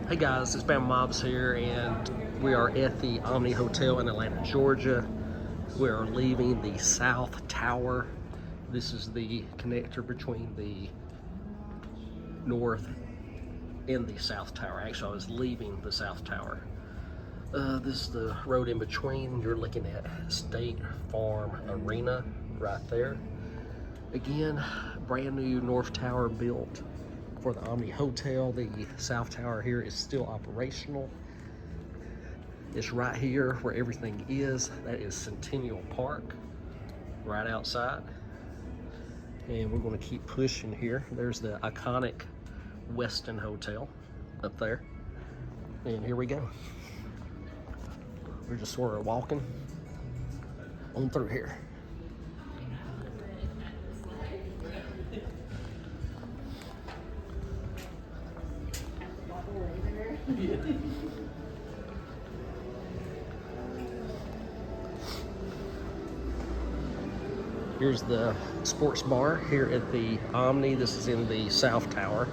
Hey guys, it's Bam Mobs here, and we are at the Omni Hotel in Atlanta, Georgia. We are leaving the South Tower. This is the connector between the North and the South Tower. Actually, I was leaving the South Tower. This is the road in between. You're looking at State Farm Arena right there. Again, brand new North Tower built for the Omni Hotel. The South Tower here is still operational. It's right here where everything is. That is Centennial Park, right outside. And we're going to keep pushing here. There's the iconic Westin Hotel up there. And here we go. We're just sort of walking on through here. Here's the sports bar here at the Omni. This is in the South Tower.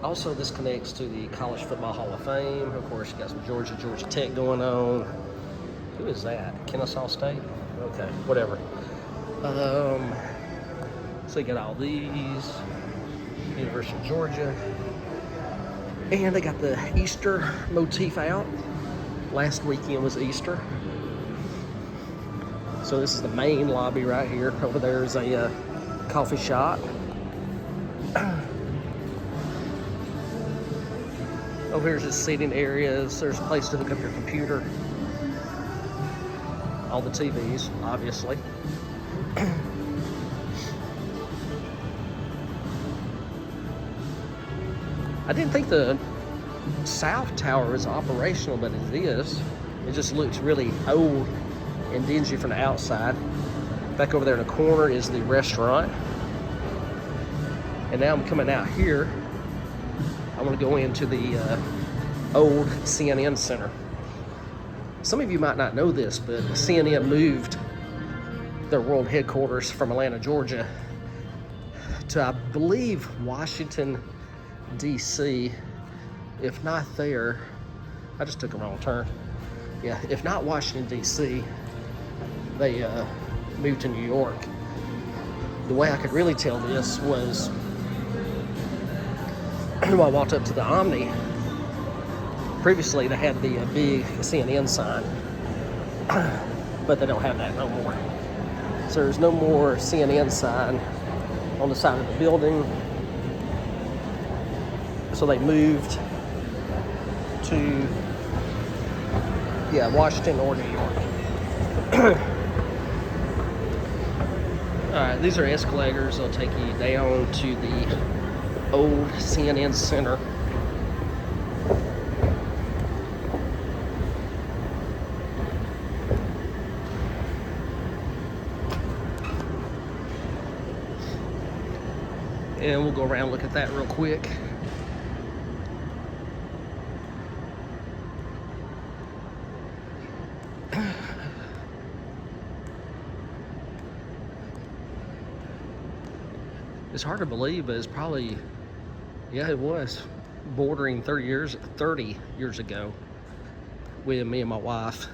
Also, this connects to the College Football Hall of Fame. Of course, you got some Georgia Tech going on. Who is that? Kennesaw State? Okay, whatever. So you got all these. University of Georgia. And they got the Easter motif out. Last weekend was Easter. So this is the main lobby right here. Over there is a coffee shop. Over here's just seating areas. There's a place to hook up your computer. All the TVs, obviously. I didn't think the South Tower was operational, but it is. It just looks really old and dingy from the outside. Back over there in the corner is the restaurant. And now I'm coming out here. I want to go into the old CNN Center. Some of you might not know this, but CNN moved their world headquarters from Atlanta, Georgia to, I believe, Washington, D.C. If not there, I just took a wrong turn. Yeah, if not Washington, D.C., they moved to New York. The way I could really tell this was when I walked up to the Omni. Previously, they had the big CNN sign, but they don't have that no more. So there's no more CNN sign on the side of the building. So they moved to, Washington or New York. All right, these are escalators. They'll take you down to the old CNN Center. And we'll go around and look at that real quick. It's hard to believe, but it's probably, it was bordering 30 years ago when me and my wife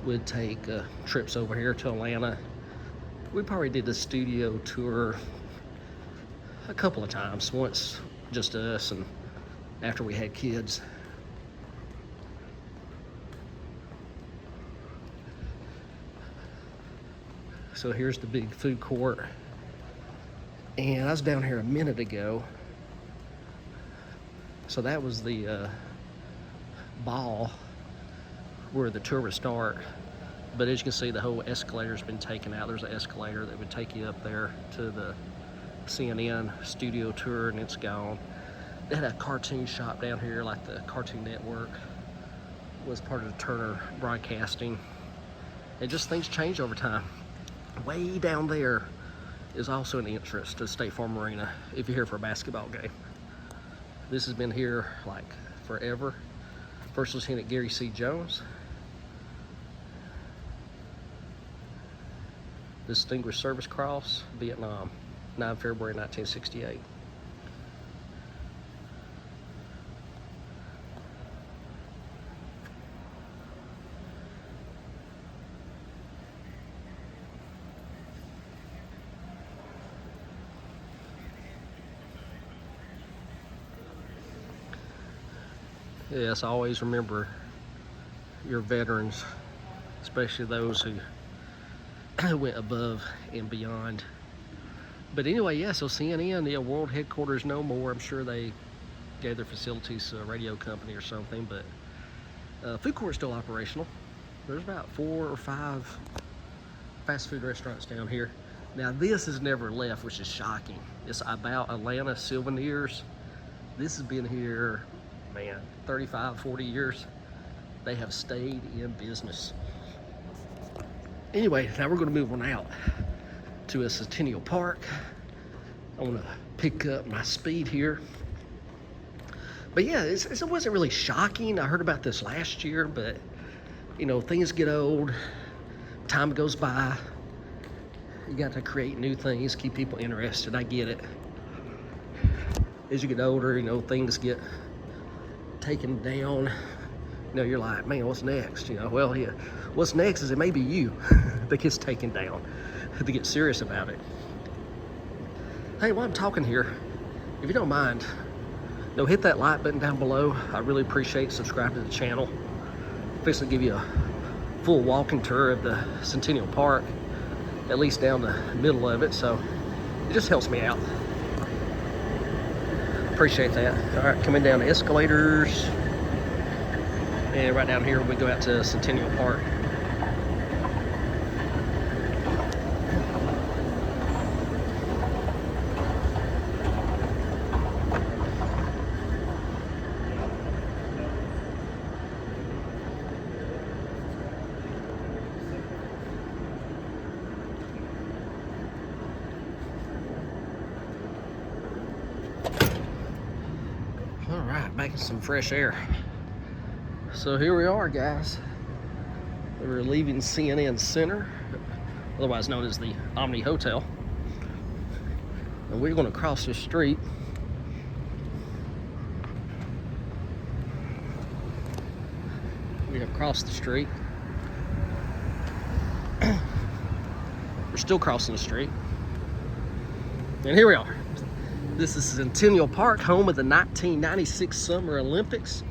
would take trips over here to Atlanta. We probably did the studio tour a couple of times, once just us and after we had kids. So here's the big food court. And I was down here a minute ago. So that was the ball where the tour would start. But as you can see, the whole escalator's been taken out. There's an escalator that would take you up there to the CNN studio tour, and it's gone. They had a cartoon shop down here, like the Cartoon Network was part of the Turner Broadcasting. And just things change over time. Way down there is also an entrance to State Farm Arena if you're here for a basketball game. This has been here like forever. First Lieutenant Gary C. Jones. Distinguished Service Cross, Vietnam, 9 February 1968. Yes, always remember your veterans, especially those who went above and beyond. But anyway, yeah, so CNN, yeah, world headquarters no more. I'm sure they gave their facilities to a radio company or something, but food court's still operational. There's about 4 or 5 fast food restaurants down here. Now this has never left, which is shocking. It's about Atlanta souvenirs. This has been here, man, 35, 40 years. They have stayed in business. Anyway, now we're gonna move on out to a Centennial Park. I wanna pick up my speed here. But yeah, it wasn't really shocking. I heard about this last year, but you know, things get old, time goes by. You got to create new things, keep people interested. I get it. As you get older, you know, things get taken down. You know, you're like, man, what's next? You know, well, yeah, what's next is it may be you that gets taken down, to get serious about it. Hey, while I'm talking here, if you don't mind, you know, hit that like button down below. I really appreciate subscribing to the channel. I'm fixing to give you a full walking tour of the Centennial Park, at least down the middle of it, so it just helps me out. Appreciate that. All right, coming down the escalators, and right down here we go out to Centennial Park. All right, back in some fresh air. So here we are, guys. We're leaving CNN Center, otherwise known as the Omni Hotel. And we're gonna cross the street. We have crossed the street. We're still crossing the street. And here we are. This is Centennial Park, home of the 1996 Summer Olympics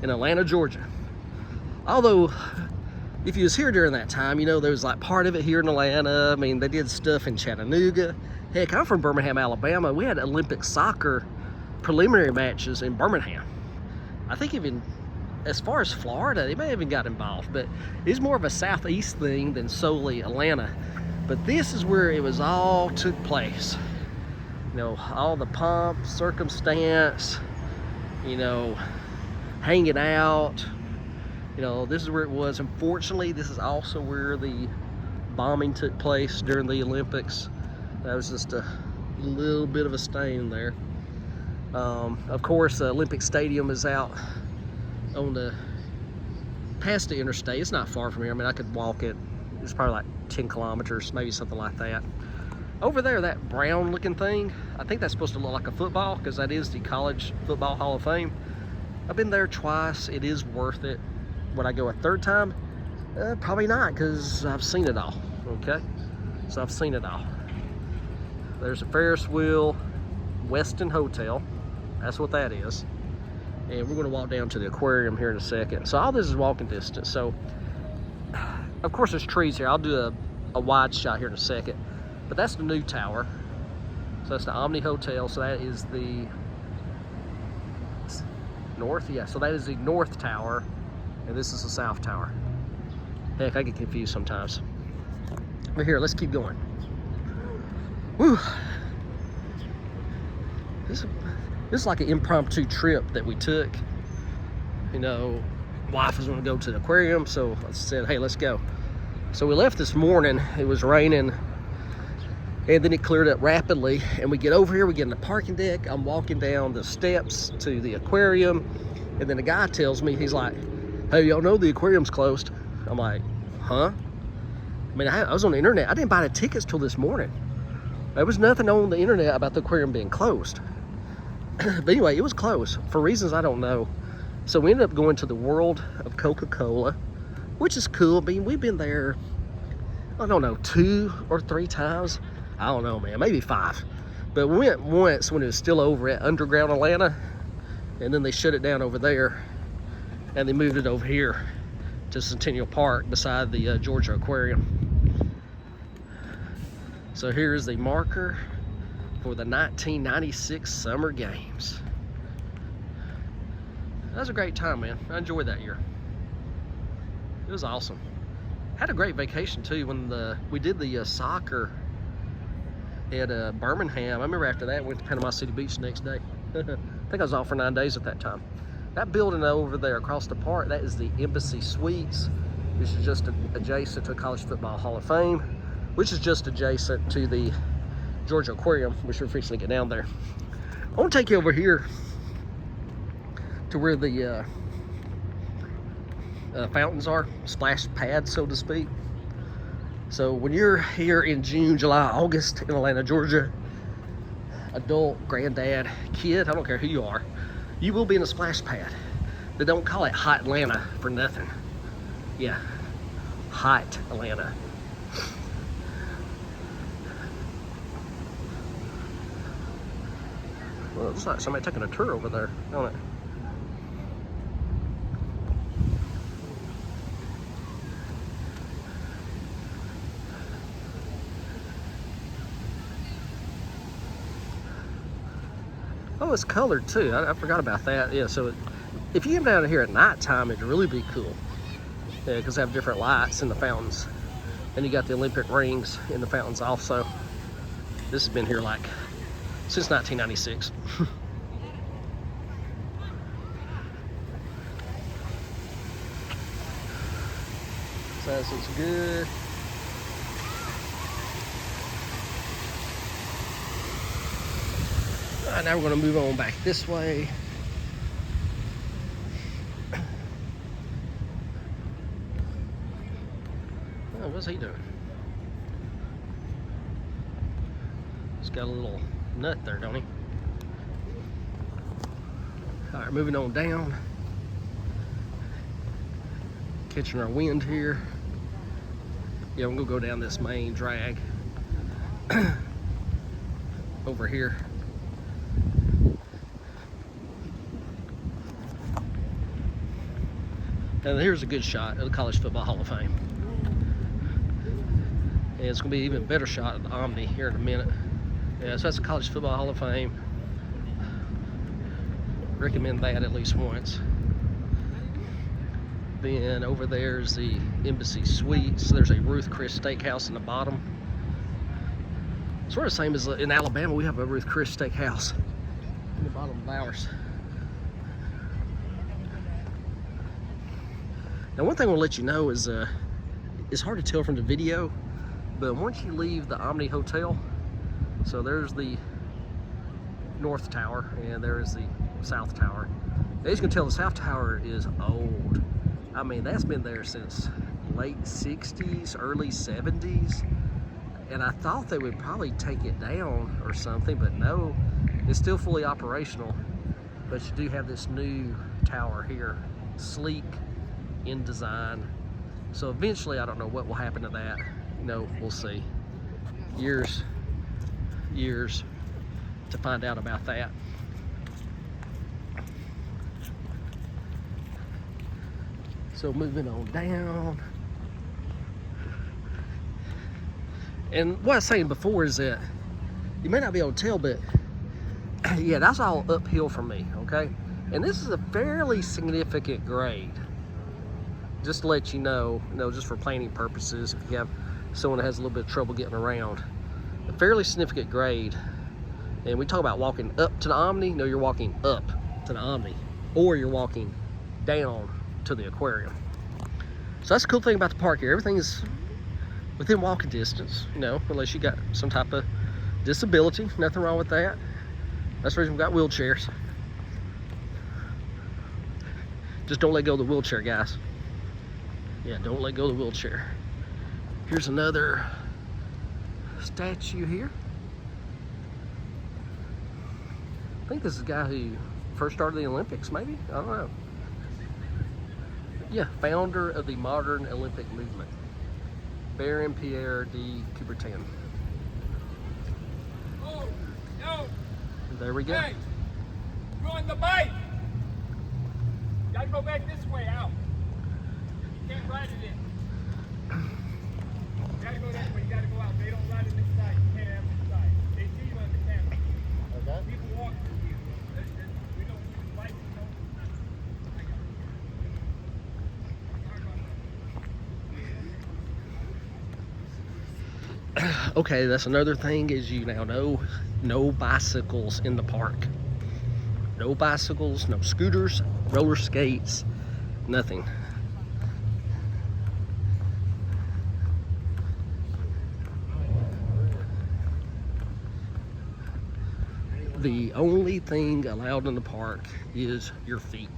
in Atlanta, Georgia. Although, if you was here during that time, you know, there was like part of it here in Atlanta. I mean, they did stuff in Chattanooga. Heck, I'm from Birmingham, Alabama. We had Olympic soccer preliminary matches in Birmingham. I think even as far as Florida, they may have even got involved, but it's more of a southeast thing than solely Atlanta. But this is where it was all took place. You know, all the pomp, circumstance, you know, hanging out. You know, this is where it was. Unfortunately, this is also where the bombing took place during the Olympics. That was just a little bit of a stain there. Of course, the Olympic Stadium is out on the, past the interstate. It's not far from here. I mean, I could walk it. It's probably like 10 kilometers, maybe something like that. Over there, that brown looking thing, I think that's supposed to look like a football, because that is the College Football Hall of Fame. I've been there twice. It is worth it. Would I go a third time? Probably not, because I've seen it all, okay? So I've seen it all. There's a Ferris wheel, Westin Hotel. That's what that is. And we're gonna walk down to the aquarium here in a second. So all this is walking distance. So, of course there's trees here. I'll do a wide shot here in a second. But that's the new tower. So that's the Omni Hotel. So that is the north, yeah. So that is the north tower, and this is the south tower. Heck, I get confused sometimes. But here, let's keep going. Woo! This is like an impromptu trip that we took. You know, wife was going to go to the aquarium, so I said, hey, let's go. So we left this morning. It was raining, and then it cleared up rapidly. And we get over here, we get in the parking deck. I'm walking down the steps to the aquarium, and then the guy tells me, he's like, hey, y'all know the aquarium's closed. I'm like, huh? I mean, I was on the internet. I didn't buy the tickets till this morning. There was nothing on the internet about the aquarium being closed. But anyway, it was closed for reasons I don't know. So we ended up going to the World of Coca-Cola, which is cool. I mean, we've been there, I don't know, 2 or 3 times. I don't know, man, maybe 5. But we went once when it was still over at Underground Atlanta, and then they shut it down over there. and they moved it over here to Centennial Park beside the Georgia Aquarium. So here's the marker for the 1996 Summer Games. That was a great time, man. I enjoyed that year. It was awesome. Had a great vacation too when we did the soccer at Birmingham. I remember after that, went to Panama City Beach the next day. I think I was off for 9 days at that time. That building over there across the park, that is the Embassy Suites, which is just adjacent to College Football Hall of Fame, which is just adjacent to the Georgia Aquarium, which we're fixing to get down there. I want to take you over here to where the fountains are, splash pads, so to speak. So when you're here in June, July, August in Atlanta, Georgia, adult, granddad, kid, I don't care who you are, you will be in a splash pad. They don't call it Hot Atlanta for nothing. Yeah, Hot Atlanta. Well, it looks like somebody taking a tour over there, don't it? Oh, it's colored too. I forgot about that. Yeah, so if you come down here at nighttime, it'd really be cool. Yeah, because they have different lights in the fountains. And you got the Olympic rings in the fountains also. This has been here like since 1996. So this looks good. All right, now we're going to move on back this way. Oh, what's he doing? He's got a little nut there, don't he? All right, moving on down. Catching our wind here. Yeah, I'm going to go down this main drag over here. And here's a good shot of the College Football Hall of Fame. And it's going to be an even better shot of the Omni here in a minute. Yeah, so that's the College Football Hall of Fame. Recommend that at least once. Then over there's the Embassy Suites. There's a Ruth Chris Steakhouse in the bottom. Sort of the same as in Alabama, we have a Ruth Chris Steakhouse in the bottom of ours. Now, one thing I want to let you know is it's hard to tell from the video, but once you leave the Omni Hotel, so there's the North Tower and there's the South Tower. As you can tell, the South Tower is old. I mean, that's been there since late 60s, early 70s. And I thought they would probably take it down or something, but no, it's still fully operational. But you do have this new tower here, sleek in design. So eventually, I don't know what will happen to that. You know, we'll see. Years to find out about that. So moving on down. And what I was saying before is that you may not be able to tell, but yeah, that's all uphill for me, okay? And this is a fairly significant grade. Just to let you know, just for planning purposes, if you have someone that has a little bit of trouble getting around. A fairly significant grade. And we talk about walking up to the Omni. No, you're walking up to the Omni. Or you're walking down to the aquarium. So that's the cool thing about the park here. Everything is within walking distance, unless you got some type of disability. Nothing wrong with that. That's the reason we got wheelchairs. Just don't let go of the wheelchair, guys. Yeah, don't let go of the wheelchair. Here's another statue here. I think this is a guy who first started the Olympics, maybe? I don't know. Yeah, founder of the modern Olympic movement. Baron Pierre de Coubertin. Oh, no. There we go. Hey, you're on the bike. Gotta go back this way out. You can't ride it in. You gotta go that way. You gotta go out. They don't ride it this side. You can't have this side. They see you on the camera. Okay. People walk through here. We don't use lights. Okay, that's another thing is you now know no bicycles in the park. No bicycles, no scooters, roller skates, nothing. The only thing allowed in the park is your feet.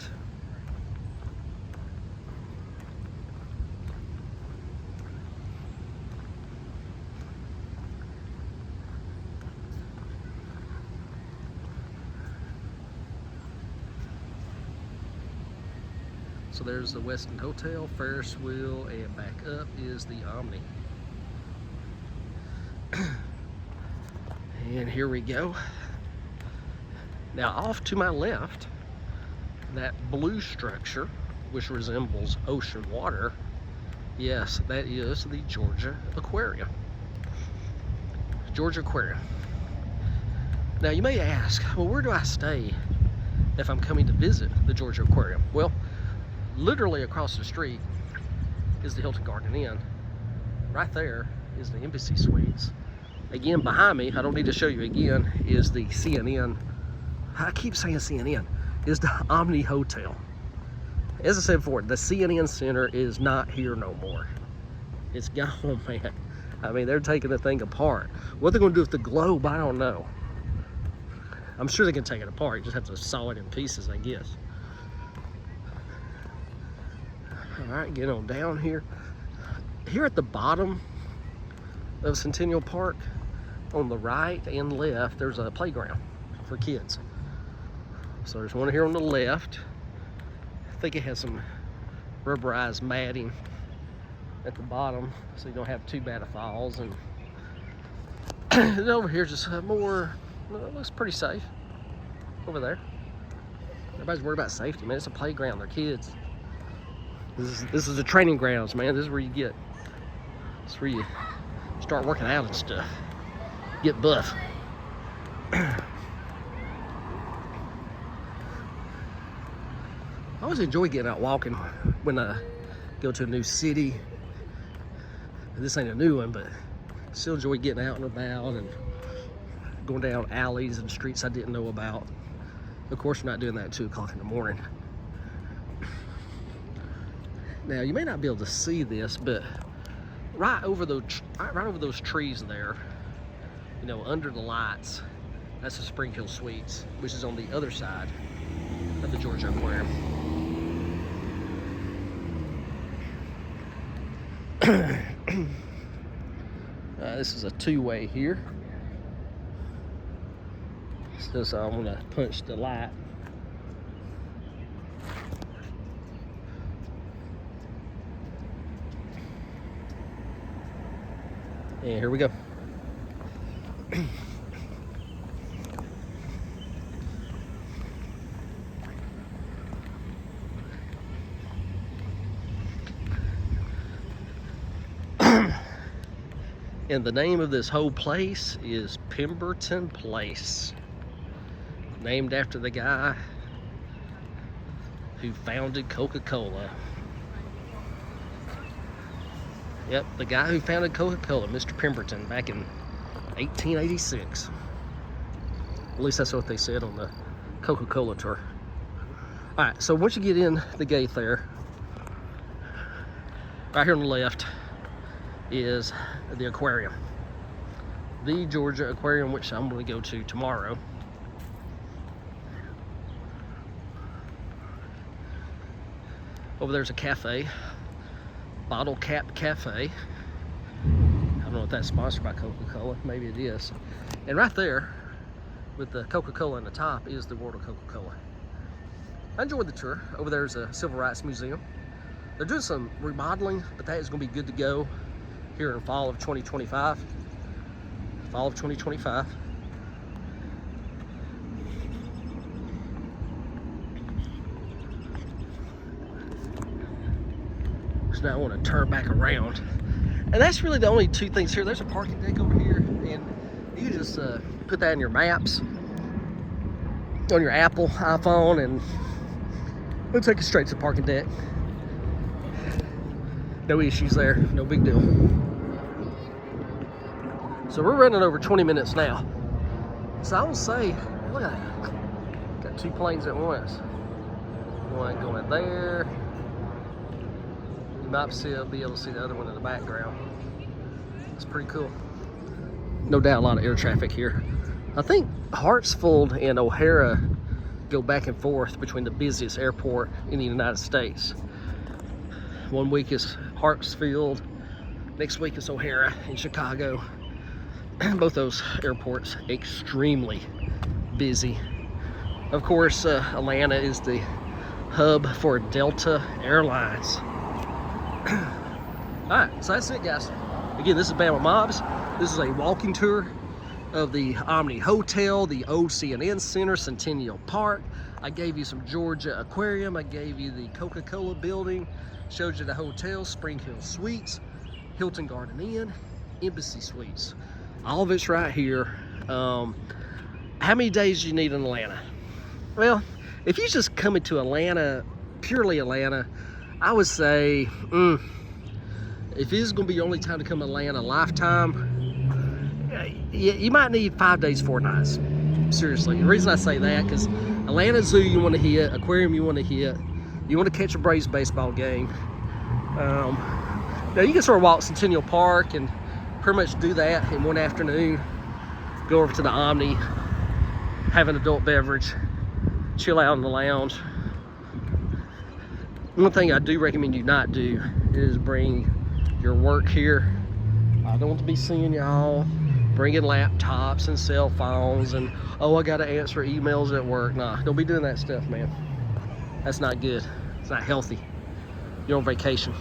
So there's the Westin Hotel, Ferris wheel, and back up is the Omni. And here we go. Now off to my left, that blue structure, which resembles ocean water, yes, that is the Georgia Aquarium. Georgia Aquarium. Now you may ask, well, where do I stay if I'm coming to visit the Georgia Aquarium? Well, literally across the street is the Hilton Garden Inn. Right there is the Embassy Suites. Again, behind me, I don't need to show you again, is the CNN. I keep saying CNN, is the Omni Hotel. As I said before, the CNN Center is not here no more. It's gone, man. I mean, they're taking the thing apart. What they're gonna do with the globe, I don't know. I'm sure they can take it apart. You just have to saw it in pieces, I guess. All right, get on down here. Here at the bottom of Centennial Park, on the right and left, there's a playground for kids. So there's one here on the left. I think it has some rubberized matting at the bottom so you don't have too bad of falls. And then over here, just more, it looks pretty safe over there. Everybody's worried about safety, man. It's a playground, they're kids. This is the training grounds, man. This is where you get, this is where you start working out and stuff. Get buff. I always enjoy getting out walking when I go to a new city. This ain't a new one, but still enjoy getting out and about and going down alleys and streets I didn't know about. Of course, we're not doing that at 2 o'clock in the morning. Now, you may not be able to see this, but right over those trees there, you know, under the lights, that's the Spring Hill Suites, which is on the other side of the Georgia Aquarium. This is a two-way here. So I'm gonna punch the light. And here we go. And the name of this whole place is Pemberton Place, named after the guy who founded Coca-Cola. Yep, the guy who founded Coca-Cola, Mr. Pemberton, back in 1886. At least that's what they said on the Coca-Cola tour. All right, so once you get in the gate there, right here on the left is the aquarium. The Georgia Aquarium, which I'm going to go to tomorrow. Over there's a cafe, Bottle Cap Cafe. I don't know if that's sponsored by Coca-Cola, maybe it is. And right there, with the Coca-Cola on the top, is the World of Coca-Cola. I enjoyed the tour. Over there is a Civil Rights Museum. They're doing some remodeling, but that is going to be good to go here in fall of 2025. Fall of 2025. now I want to turn back around. And that's really the only two things here. There's a parking deck over here, and you just put that in your maps on your Apple iPhone, and it'll take you straight to the parking deck. No issues there, no big deal. So we're running over 20 minutes now. So I will say, look at that. Got two planes at once. One going there. You might be able to see the other one in the background. It's pretty cool. No doubt a lot of air traffic here. I think Hartsfield and O'Hara go back and forth between the busiest airport in the United States. One week is Hartsfield, next week is O'Hara in Chicago. Both those airports extremely busy. Of course, Atlanta is the hub for Delta Airlines. All right, so that's it, guys. Again, this is Bama Mobs. This is a walking tour of the Omni Hotel, the old CNN Center, Centennial Park. I gave you some Georgia Aquarium. I gave you the Coca-Cola building. Showed you the hotel, Spring Hill Suites, Hilton Garden Inn, Embassy Suites. All of it's right here. How many days do you need in Atlanta? Well, if you're just coming to Atlanta, purely Atlanta, I would say, if this is going to be your only time to come to Atlanta, lifetime, you might need 5 days, 4 nights. Seriously. The reason I say that, because Atlanta Zoo you want to hit, Aquarium you want to hit, you want to catch a Braves baseball game. Now you can sort of walk Centennial Park and pretty much do that in one afternoon. Go over to the Omni, have an adult beverage, chill out in the lounge. One thing I do recommend you not do is bring your work here. I don't want to be seeing y'all bringing laptops and cell phones and, oh, I got to answer emails at work. Nah, don't be doing that stuff, man. That's not good. It's not healthy. You're on vacation.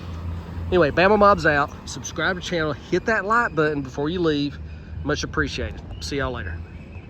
Anyway, Bama Mob's out. Subscribe to the channel. Hit that like button before you leave. Much appreciated. See y'all later.